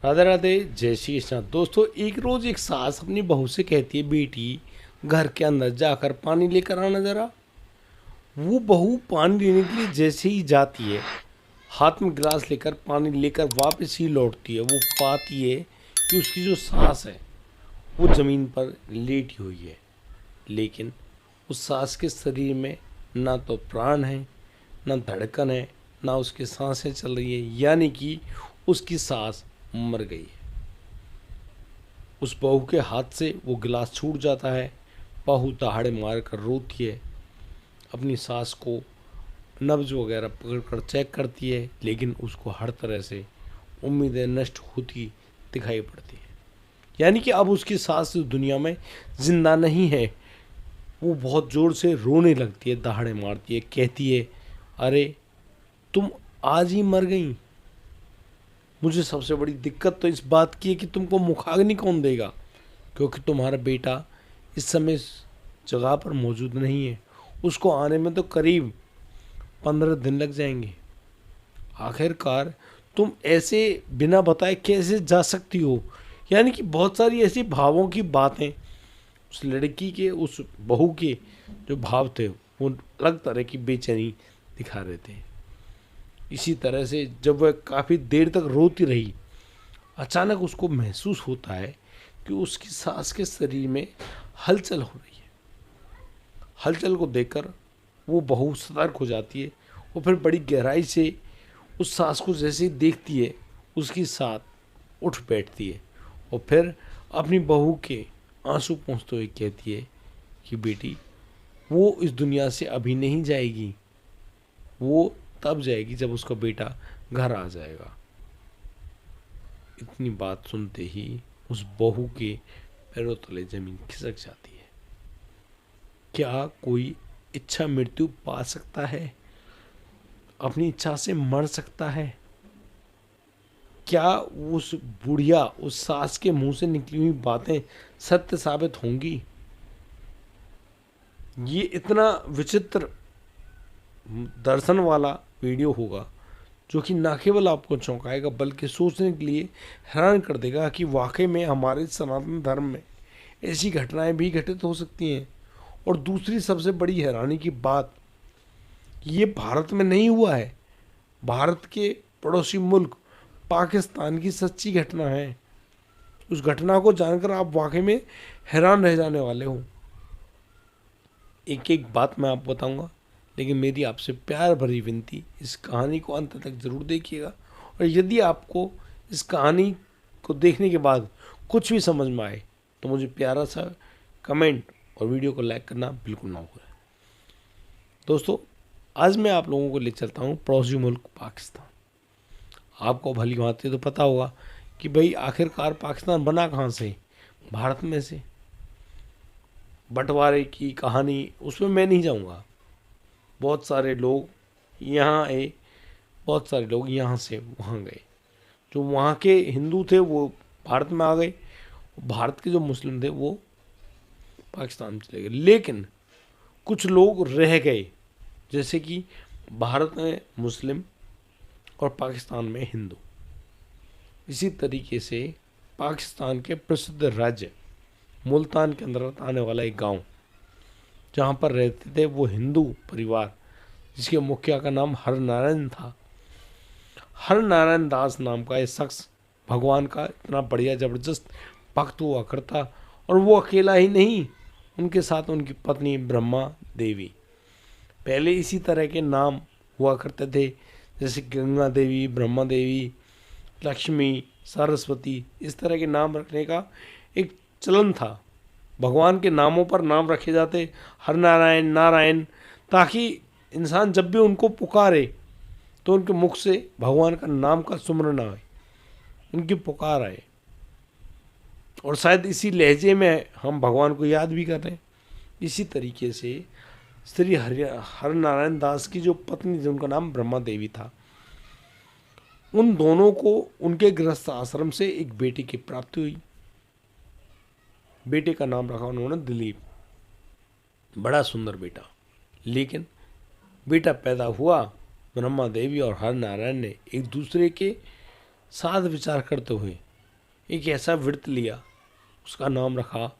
राधे राधे, जय श्री कृष्ण। दोस्तों, एक रोज एक सास अपनी बहू से कहती है, बेटी घर के अंदर जाकर पानी लेकर आना जरा। वो बहू पानी लेने के लिए जैसे ही जाती है, हाथ में गिलास लेकर पानी लेकर वापस ही लौटती है, वो पाती है कि उसकी जो सास है वो जमीन पर लेटी हुई है। लेकिन उस सास के शरीर में ना तो प्राण है, ना धड़कन है, ना उसकी सांसें चल रही है, यानी कि उसकी सास मर गई है। उस बहू के हाथ से वो गिलास छूट जाता है। बहू दहाड़े मार कर रोती है, अपनी सास को नब्ज वगैरह पकड़ कर चेक करती है, लेकिन उसको हर तरह से उम्मीदें नष्ट होती दिखाई पड़ती है। यानी कि अब उसकी सास इस दुनिया में जिंदा नहीं है। वो बहुत ज़ोर से रोने लगती है, दहाड़े मारती है, कहती है, अरे तुम आज ही मर गई। मुझे सबसे बड़ी दिक्कत तो इस बात की है कि तुमको मुखाग्नि कौन देगा, क्योंकि तुम्हारा बेटा इस समय इस जगह पर मौजूद नहीं है। उसको आने में तो करीब 15 दिन लग जाएंगे। आखिरकार तुम ऐसे बिना बताए कैसे जा सकती हो। यानी कि बहुत सारी ऐसी भावों की बातें उस लड़की के, उस बहू के जो भाव थे वो अलग तरह की बेचैनी दिखा रहे थे। इसी तरह से जब वह काफ़ी देर तक रोती रही, अचानक उसको महसूस होता है कि उसकी सास के शरीर में हलचल हो रही है। हलचल को देखकर वो बहू सतर्क हो जाती है और फिर बड़ी गहराई से उस सास को जैसे ही देखती है, उसकी साथ उठ बैठती है और फिर अपनी बहू के आंसू पोंछते हुए कहती है कि बेटी, वो इस दुनिया से अभी नहीं जाएगी, वो तब जाएगी जब उसका बेटा घर आ जाएगा। इतनी बात सुनते ही उस बहू के पैरों तले जमीन खिसक जाती है। क्या कोई इच्छा मृत्यु पा सकता है? अपनी इच्छा से मर सकता है? क्या उस बुढ़िया, उस सास के मुंह से निकली हुई बातें सत्य साबित होंगी? ये इतना विचित्र दर्शन वाला वीडियो होगा जो कि न केवल आपको चौंकाएगा बल्कि सोचने के लिए हैरान कर देगा कि वाकई में हमारे सनातन धर्म में ऐसी घटनाएं भी घटित हो सकती हैं। और दूसरी सबसे बड़ी हैरानी की बात, ये भारत में नहीं हुआ है, भारत के पड़ोसी मुल्क पाकिस्तान की सच्ची घटना है। उस घटना को जानकर आप वाकई में हैरान रह जाने वाले हो। एक एक बात मैं आपको बताऊंगा, लेकिन मेरी आपसे प्यार भरी विनती, इस कहानी को अंत तक ज़रूर देखिएगा। और यदि आपको इस कहानी को देखने के बाद कुछ भी समझ में आए तो मुझे प्यारा सा कमेंट और वीडियो को लाइक करना बिल्कुल ना भूलें। दोस्तों, आज मैं आप लोगों को ले चलता हूँ पड़ोसी मुल्क पाकिस्तान। आपको भली भांति तो पता होगा कि भाई आखिरकार पाकिस्तान बना कहाँ से? भारत में से। बंटवारे की कहानी उसमें मैं नहीं जाऊँगा। बहुत सारे लोग यहाँ आए, बहुत सारे लोग यहाँ से वहाँ गए। जो वहाँ के हिंदू थे वो भारत में आ गए, भारत के जो मुस्लिम थे वो पाकिस्तान में चले गए। लेकिन कुछ लोग रह गए, जैसे कि भारत में मुस्लिम और पाकिस्तान में हिंदू। इसी तरीके से पाकिस्तान के प्रसिद्ध राज्य मुल्तान के अंदर आने वाला एक गांव, जहाँ पर रहते थे वो हिंदू परिवार, जिसके मुखिया का नाम हरनारायण था। हरनारायण दास नाम का ये शख्स भगवान का इतना बढ़िया ज़बरदस्त भक्त हुआ करता। और वो अकेला ही नहीं, उनके साथ उनकी पत्नी ब्रह्मा देवी। पहले इसी तरह के नाम हुआ करते थे, जैसे गंगा देवी, ब्रह्मा देवी, लक्ष्मी, सरस्वती, इस तरह के नाम रखने का एक चलन था। भगवान के नामों पर नाम रखे जाते, हरनारायण, नारायण, ताकि इंसान जब भी उनको पुकारे तो उनके मुख से भगवान का नाम का सुमरन आए, उनकी पुकार आए। और शायद इसी लहजे में हम भगवान को याद भी कर रहे हैं। इसी तरीके से श्री हरनारायण दास की जो पत्नी थी, उनका नाम ब्रह्मा देवी था। उन दोनों को उनके गृहस्थ आश्रम से एक बेटी की प्राप्ति हुई। बेटे का नाम रखा उन्होंने दिलीप। बड़ा सुंदर बेटा। लेकिन बेटा पैदा हुआ, ब्रह्मा देवी और हरनारायण ने एक दूसरे के साथ विचार करते हुए एक ऐसा व्रत लिया, उसका नाम रखा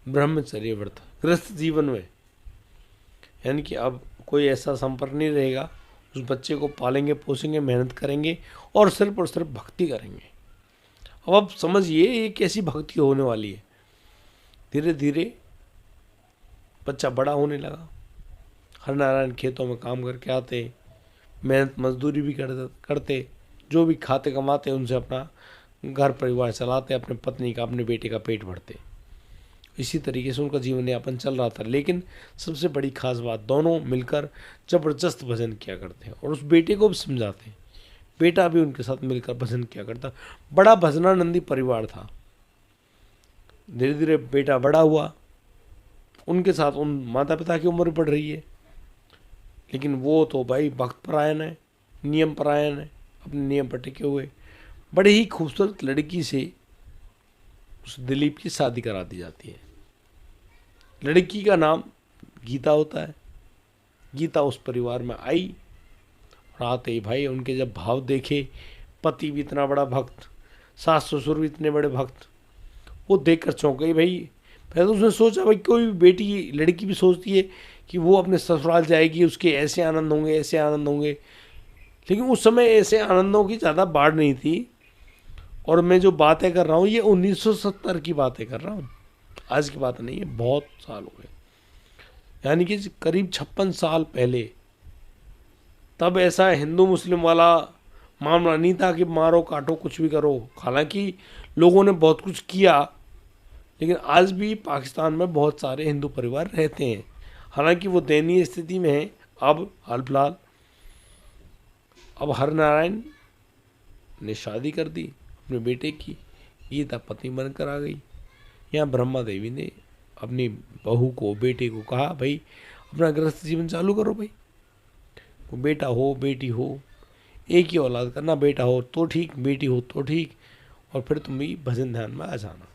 ब्रह्मचर्य व्रत। गृहस्थ जीवन में यानी कि अब कोई ऐसा संपर्क नहीं रहेगा, उस बच्चे को पालेंगे पोसेंगे, मेहनत करेंगे और सिर्फ भक्ति करेंगे। अब आप समझिए ये कैसी भक्ति होने वाली है। धीरे धीरे बच्चा बड़ा होने लगा, हरनारायण खेतों में काम करके आते, मेहनत मजदूरी भी करते, जो भी खाते कमाते उनसे अपना घर परिवार चलाते, अपने पत्नी का अपने बेटे का पेट भरते। इसी तरीके से उनका जीवन यापन चल रहा था। लेकिन सबसे बड़ी खास बात, दोनों मिलकर जबरदस्त भजन किया करते हैं और उस बेटे को भी समझाते हैं। बेटा भी उनके साथ मिलकर भजन किया करता। बड़ा भजनानंदी परिवार था। धीरे धीरे बेटा बड़ा हुआ, उनके साथ उन माता पिता की उम्र बढ़ रही है, लेकिन वो तो भाई भक्त परायण है, नियम परायण है, अपने नियम पर टिके हुए। बड़े ही खूबसूरत लड़की से उस दिलीप की शादी करा दी जाती है। लड़की का नाम गीता होता है। गीता उस परिवार में आई और आते ही भाई उनके जब भाव देखे, पति भी इतना बड़ा भक्त, सास ससुर भी इतने बड़े भक्त, वो देखकर चौंक गई। भाई पहले तो उसने सोचा भाई कोई बेटी लड़की भी सोचती है कि वो अपने ससुराल जाएगी, उसके ऐसे आनंद होंगे ऐसे आनंद होंगे, लेकिन उस समय ऐसे आनंदों की ज़्यादा बाढ़ नहीं थी। और मैं जो बातें कर रहा हूँ ये 1970 की बातें कर रहा हूँ, आज की बात नहीं है, बहुत साल हो गए, यानी कि करीब 56 साल पहले। तब ऐसा हिंदू मुस्लिम वाला मामला नहीं था कि मारो काटो कुछ भी करो। हालांकि लोगों ने बहुत कुछ किया, लेकिन आज भी पाकिस्तान में बहुत सारे हिंदू परिवार रहते हैं। हालांकि वो दयनीय स्थिति में है अब हाल फिलहाल। अब हरनारायण ने शादी कर दी अपने बेटे की, गीता पत्नी बनकर आ गई। यहाँ ब्रह्मा देवी ने अपनी बहू को, बेटे को कहा भाई अपना गृहस्थ जीवन चालू करो भाई, वो बेटा हो बेटी हो, एक ही औलाद करना, बेटा हो तो ठीक बेटी हो तो ठीक, और फिर तुम भी भजन ध्यान में आ जाना।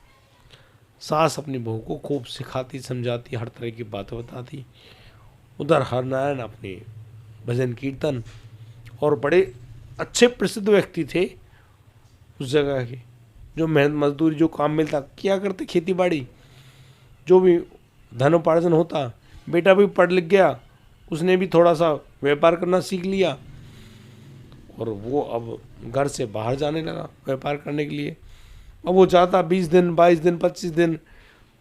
सास अपनी बहू को खूब सिखाती समझाती, हर तरह की बातें बताती। उधर हरनारायण अपने भजन कीर्तन, और बड़े अच्छे प्रसिद्ध व्यक्ति थे उस जगह के, जो मेहनत मजदूरी जो काम मिलता किया करते, खेती बाड़ी जो भी धन उपार्जन होता। बेटा भी पढ़ लिख गया, उसने भी थोड़ा सा व्यापार करना सीख लिया, और वो अब घर से बाहर जाने लगा व्यापार करने के लिए। अब वो जाता 20 दिन 22 दिन 25 दिन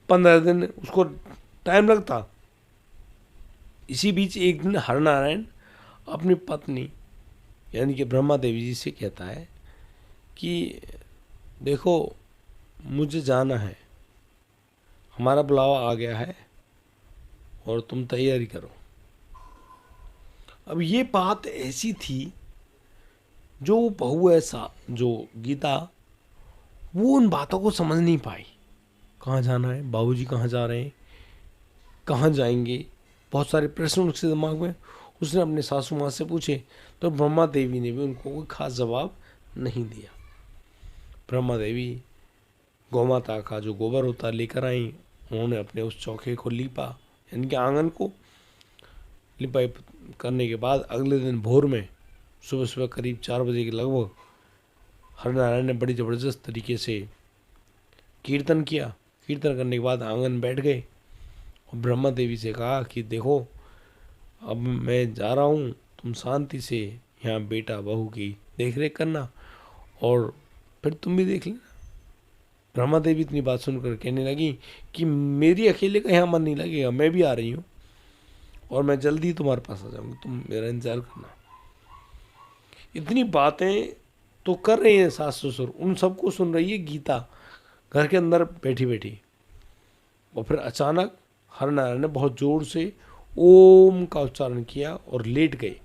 15 दिन उसको टाइम लगता। इसी बीच एक दिन हरनारायण अपनी पत्नी यानी कि ब्रह्मा देवी जी से कहता है कि देखो मुझे जाना है, हमारा बुलावा आ गया है और तुम तैयारी करो। अब ये बात ऐसी थी, जो बहू ऐसा जो गीता, वो उन बातों को समझ नहीं पाई। कहाँ जाना है, बाबूजी कहाँ जा रहे हैं, कहाँ जाएंगे, बहुत सारे प्रश्न उसके दिमाग में। उसने अपने सासू माँ से पूछे तो ब्रह्मा देवी ने भी उनको कोई खास जवाब नहीं दिया। ब्रह्मा देवी गौमाता का जो गोबर होता लेकर आई, उन्होंने अपने उस चौके को लीपा, यानी कि आंगन को लिपाई करने के बाद अगले दिन भोर में सुबह सुबह करीब 4 बजे के लगभग हरनारायण ने बड़ी ज़बरदस्त तरीके से कीर्तन किया। कीर्तन करने के बाद आंगन बैठ गए और ब्रह्मा देवी से कहा कि देखो अब मैं जा रहा हूँ, तुम शांति से यहाँ बेटा बहू की देख रेख करना और फिर तुम भी देख लेना। ब्रह्मा देवी इतनी बात सुनकर कहने लगी कि मेरी अकेले का यहाँ मन नहीं लगेगा, मैं भी आ रही हूँ और मैं जल्दी तुम्हारे पास आ जाऊँगी, तुम मेरा इंतजार करना। इतनी बातें तो कर रहे हैं सास ससुर, उन सबको सुन रही है गीता घर के अंदर बैठी बैठी। और फिर अचानक हरनारायण ने बहुत जोर से ओम का उच्चारण किया और लेट गए।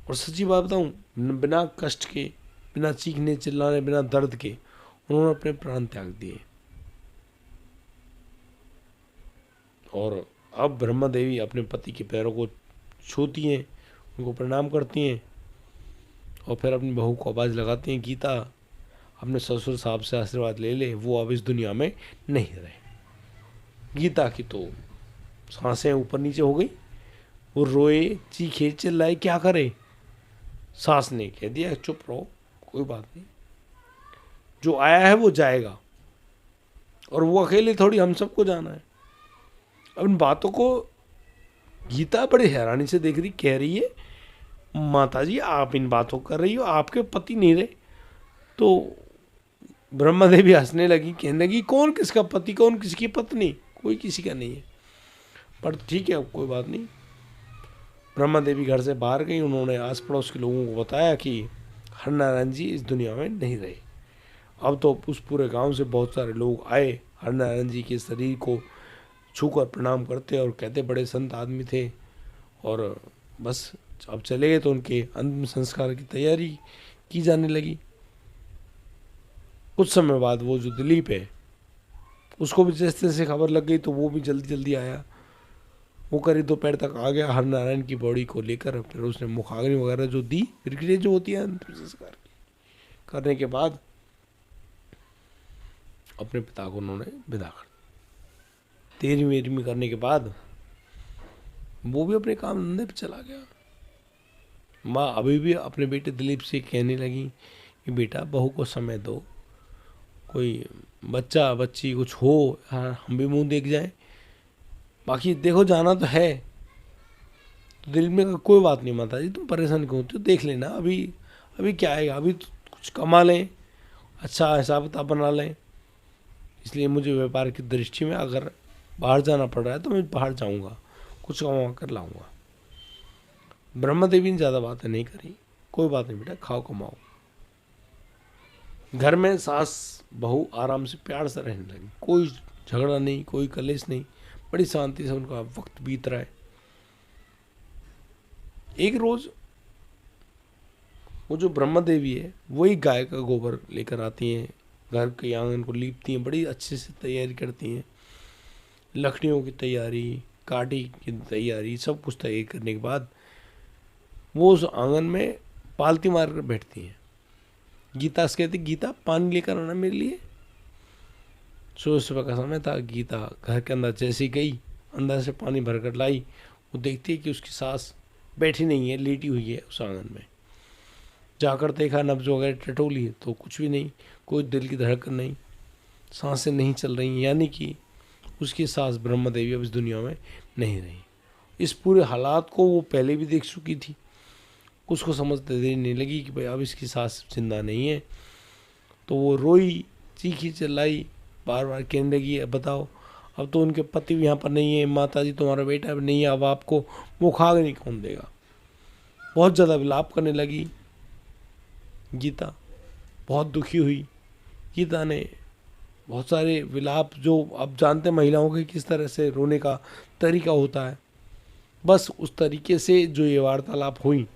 और सच्ची बात बताऊं, बिना कष्ट के, बिना चीखने चिल्लाने, बिना दर्द के उन्होंने अपने प्राण त्याग दिए। और अब ब्रह्मा देवी अपने पति के पैरों को छूती हैं, उनको प्रणाम करती हैं और फिर अपनी बहू को आवाज़ लगाती हैं, गीता अपने ससुर साहब से आशीर्वाद ले ले, वो अब इस दुनिया में नहीं रहे। गीता की तो सांसें ऊपर नीचे हो गई, वो रोए चीखे चिल्लाए, क्या करे। सास ने कह दिया चुप रहो, कोई बात नहीं। जो आया है वो जाएगा, और वो अकेले थोड़ी हम सबको जाना है। अब इन बातों को गीता बड़ी हैरानी से देख रही, कह रही है माता जी आप इन बातों कर रही हो, आपके पति नहीं रहे। तो ब्रह्मा देवी हंसने लगी, कहने लगी कौन किसका पति, कौन किसकी पत्नी, कोई किसी का नहीं है। पर ठीक है, कोई बात नहीं। ब्रह्मा देवी घर से बाहर गई, उन्होंने आस पड़ोस के लोगों को बताया कि हरनारायण जी इस दुनिया में नहीं रहे। अब तो उस पूरे गांव से बहुत सारे लोग आए, हरनारायण जी के शरीर को छूकर प्रणाम करते और कहते बड़े संत आदमी थे। और बस अब चले गए तो उनके अंतिम संस्कार की तैयारी की जाने लगी। कुछ समय बाद वो जो दिलीप है उसको भी जैसे तैसे खबर लग गई, तो वो भी जल्दी जल्दी आया। वो करीब दोपहर तक आ गया हरनारायण की बॉडी को लेकर। फिर उसने मुखाग्नि वगैरह जो दी, प्रक्रिया जो होती है अंतिम संस्कार की, करने के बाद अपने पिता को उन्होंने विदा कर दिया। 13वीं करने के बाद वो भी अपने काम धंधे पे चला गया। माँ अभी भी अपने बेटे दिलीप से कहने लगी कि बेटा बहू को समय दो, कोई बच्चा बच्ची कुछ हो, हाँ हम भी मुंह देख जाएं, बाकी देखो जाना तो है। तो दिलीप ने कहा कोई बात नहीं माता जी, तुम परेशान क्यों होती हो, देख लेना, अभी अभी क्या आएगा, अभी तो कुछ कमा लें, अच्छा हिसाब किताब बना लें। इसलिए मुझे व्यापार की दृष्टि में अगर बाहर जाना पड़ रहा है तो मैं बाहर जाऊंगा, कुछ कमा कर लाऊंगा। ब्रह्मा देवी ने ज़्यादा बातें नहीं करी, कोई बात नहीं बेटा, खाओ कमाओ। घर में सास बहू आराम से प्यार से रहने लगी, कोई झगड़ा नहीं, कोई कलेश नहीं, बड़ी शांति से उनका वक्त बीत रहा है। एक रोज वो जो ब्रह्मा देवी है वही गाय का गोबर लेकर आती हैं, घर के आंगन को लीपती हैं, बड़ी अच्छे से तैयारी करती हैं, लकड़ियों की तैयारी, काटी की तैयारी, सब कुछ तैयारी करने के बाद वो उस आंगन में पालती मार कर बैठती हैं। गीता से कहती गीता पानी लेकर आना मेरे लिए। सुबह का समय था, गीता घर के अंदर जैसे ही गई, अंदर से पानी भरकर लाई, वो देखती है कि उसकी सास बैठी नहीं है, लेटी हुई है उस आंगन में। जाकर देखा, नब्ज वगैरह टटोली तो कुछ भी नहीं, कोई दिल की धड़कन नहीं, सांसें नहीं चल रही, यानी कि उसकी सास ब्रह्मा देवी अब इस दुनिया में नहीं रही। इस पूरे हालात को वो पहले भी देख चुकी थी, उसको समझ देर नहीं लगी कि भाई अब इसकी सास जिंदा नहीं है। तो वो रोई, चीखी चिल्लाई, बार बार कहने लगी बताओ अब तो उनके पति भी यहाँ पर नहीं है, माता जी तुम्हारा बेटा भी नहीं है, अब आपको मुखाग्नि कौन देगा। बहुत ज़्यादा विलाप करने लगी गीता, बहुत दुखी हुई। गीता ने बहुत सारे विलाप, जो अब जानते महिलाओं के किस तरह से रोने का तरीका होता है, बस उस तरीके से जो ये वार्तालाप हुई।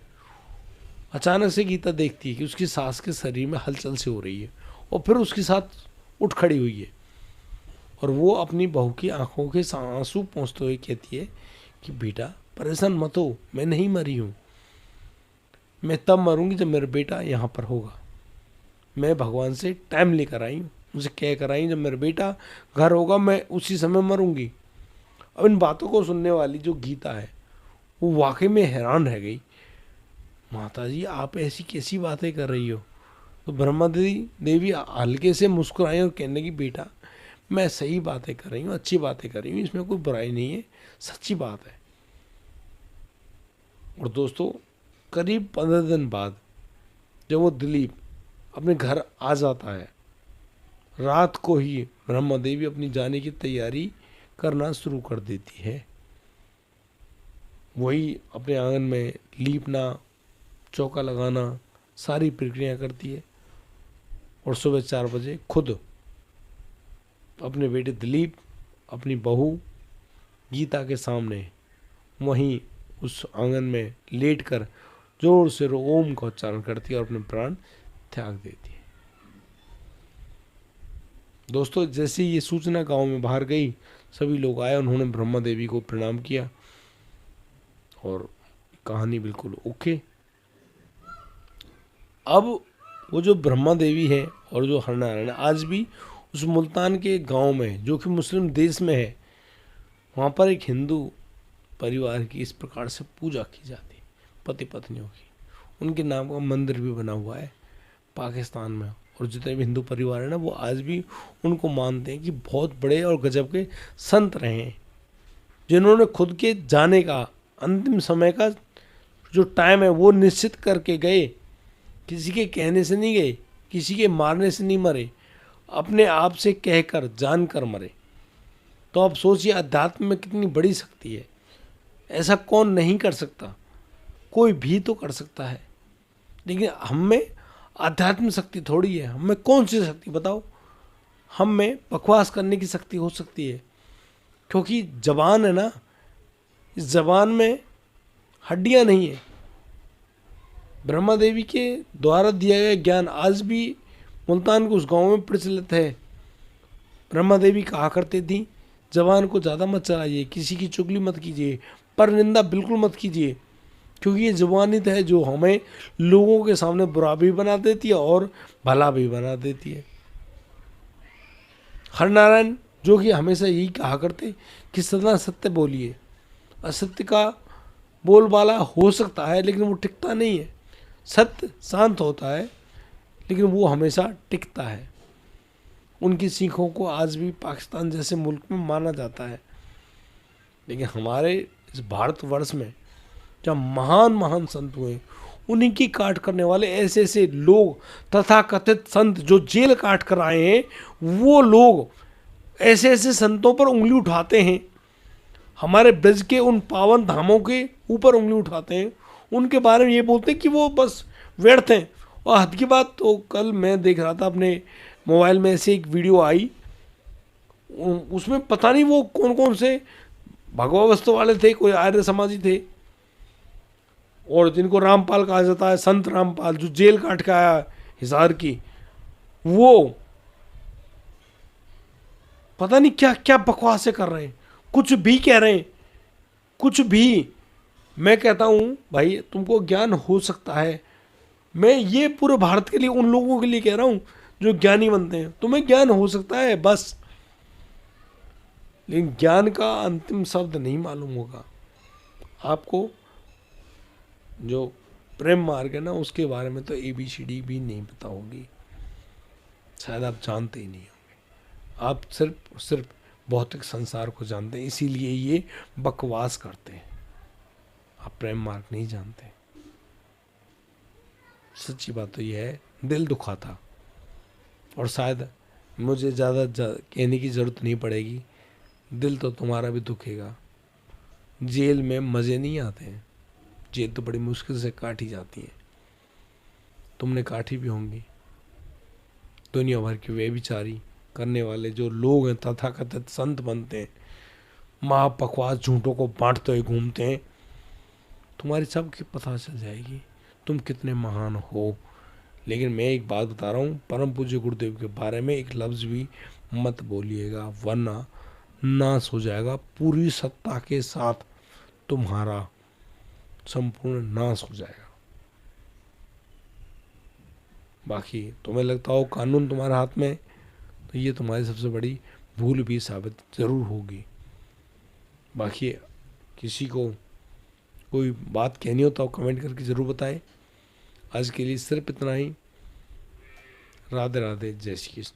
अचानक से गीता देखती है कि उसकी सास के शरीर में हलचल सी हो रही है, और फिर उसके साथ उठ खड़ी हुई है, और वो अपनी बहू की आंखों के आंसू पोंछते हुए कहती है कि बेटा परेशान मत हो, मैं नहीं मरी हूँ, मैं तब मरूंगी जब मेरा बेटा यहाँ पर होगा। मैं भगवान से टाइम लेकर आई हूँ, मुझे कह कर आई, जब मेरा बेटा घर होगा मैं उसी समय मरूंगी। अब इन बातों को सुनने वाली जो गीता है वो वाकई में हैरान रह गई। माता जी आप ऐसी कैसी बातें कर रही हो। तो ब्रह्मा देवी हल्के से मुस्कुराई और कहने लगी बेटा मैं सही बातें कर रही हूँ, अच्छी बातें कर रही हूँ, इसमें कोई बुराई नहीं है, सच्ची बात है। और दोस्तों करीब 15 दिन बाद जब वो दिलीप अपने घर आ जाता है, रात को ही ब्रह्मा देवी अपनी जाने की तैयारी करना शुरू कर देती है। वही अपने आंगन में लीपना, चौका लगाना, सारी प्रक्रिया करती है, और सुबह 4 बजे खुद अपने बेटे दिलीप, अपनी बहू गीता के सामने वहीं उस आंगन में लेटकर जोर से ओम का उच्चारण करती है और अपने प्राण त्याग देती है। दोस्तों जैसे ये सूचना गांव में बाहर गई, सभी लोग आए, उन्होंने ब्रह्मा देवी को प्रणाम किया, और कहानी बिल्कुल ओके। अब वो जो ब्रह्मा देवी है और जो हरनारायण आज भी उस मुल्तान के गांव में, जो कि मुस्लिम देश में है, वहाँ पर एक हिंदू परिवार की इस प्रकार से पूजा की जाती है, पति पत्नियों की। उनके नाम का मंदिर भी बना हुआ है पाकिस्तान में, और और जितने भी हिंदू परिवार है ना, वो आज भी उनको मानते हैं कि बहुत बड़े और गजब के संत रहे हैं, जिन्होंने खुद के जाने का, अंतिम समय का जो टाइम है वो निश्चित करके गए। किसी के कहने से नहीं गए, किसी के मारने से नहीं मरे, अपने आप से कहकर जानकर मरे। तो आप सोचिए अध्यात्म में कितनी बड़ी शक्ति है। ऐसा कौन नहीं कर सकता, कोई भी तो कर सकता है, लेकिन हम में आध्यात्म शक्ति थोड़ी है। हम में कौन सी शक्ति बताओ? हम में बकवास करने की शक्ति हो सकती है, क्योंकि जबान है ना, इस जबान में हड्डियां नहीं है। ब्रह्मा देवी के द्वारा दिया गया ज्ञान आज भी मुल्तान के उस गांव में प्रचलित है। ब्रह्मा देवी कहा करते थी, जबान को ज़्यादा मत चलाइए, किसी की चुगली मत कीजिए, पर निंदा बिल्कुल मत कीजिए, क्योंकि ये जुबानित है जो हमें लोगों के सामने बुरा भी बना देती है और भला भी बना देती है। हरनारायण जो कि हमेशा यही कहा करते कि सदा सत्य बोलिए। असत्य का बोलबाला हो सकता है लेकिन वो टिकता नहीं है। सत्य शांत होता है लेकिन वो हमेशा टिकता है। उनकी सीखों को आज भी पाकिस्तान जैसे मुल्क में माना जाता है, लेकिन हमारे इस भारतवर्ष में क्या महान महान संत हुए, उन्हीं की काट करने वाले ऐसे ऐसे लोग, तथाकथित संत जो जेल काट कर आए हैं, वो लोग ऐसे ऐसे संतों पर उंगली उठाते हैं, हमारे ब्रज के उन पावन धामों के ऊपर उंगली उठाते हैं, उनके बारे में ये बोलते हैं कि वो बस व्यर्थ हैं। और हद की बात, तो कल मैं देख रहा था अपने मोबाइल में, ऐसे एक वीडियो आई, उसमें पता नहीं वो कौन कौन से भगवा वस्तु वाले थे, कोई आर्य समाजी थे, और जिनको रामपाल कहा जाता है, संत रामपाल, जो जेल काट के आया हिसार की, वो पता नहीं क्या क्या बकवासें कर रहे हैं, कुछ भी कह रहे हैं, कुछ भी। मैं कहता हूँ भाई तुमको ज्ञान हो सकता है, मैं ये पूरे भारत के लिए, उन लोगों के लिए कह रहा हूँ जो ज्ञानी बनते हैं, तुम्हें ज्ञान हो सकता है बस, लेकिन ज्ञान का अंतिम शब्द नहीं मालूम होगा आपको। जो प्रेम मार्ग है ना, उसके बारे में तो ABCD भी नहीं पता होगी, शायद आप जानते ही नहीं होंगे। आप सिर्फ भौतिक संसार को जानते हैं, इसीलिए ये बकवास करते हैं। आप प्रेम मार्ग नहीं जानते। सच्ची बात तो यह है, दिल दुखा था, और शायद मुझे ज़्यादा कहने की ज़रूरत नहीं पड़ेगी, दिल तो तुम्हारा भी दुखेगा। जेल में मज़े नहीं आते हैं, जेल तो बड़ी मुश्किल से काटी जाती है, तुमने काटी भी होंगी। दुनिया भर की व्यभिचारी करने वाले जो लोग हैं, तथाकथित संत बनते हैं, महापकवास झूठों को बांटते हुए घूमते हैं, तुम्हारी सबकी पता चल जाएगी तुम कितने महान हो। लेकिन मैं एक बात बता रहा हूँ, परम पूज्य गुरुदेव के बारे में एक लफ्ज़ भी मत बोलिएगा, वरना नाश हो जाएगा पूरी सत्ता के साथ, तुम्हारा संपूर्ण नाश हो जाएगा। बाकी तुम्हें लगता हो कानून तुम्हारे हाथ में, तो ये तुम्हारी सबसे बड़ी भूल भी साबित ज़रूर होगी। बाकी किसी को कोई बात कहनी हो तो आप कमेंट करके ज़रूर बताएं। आज के लिए सिर्फ इतना ही। राधे राधे, जय श्री कृष्ण।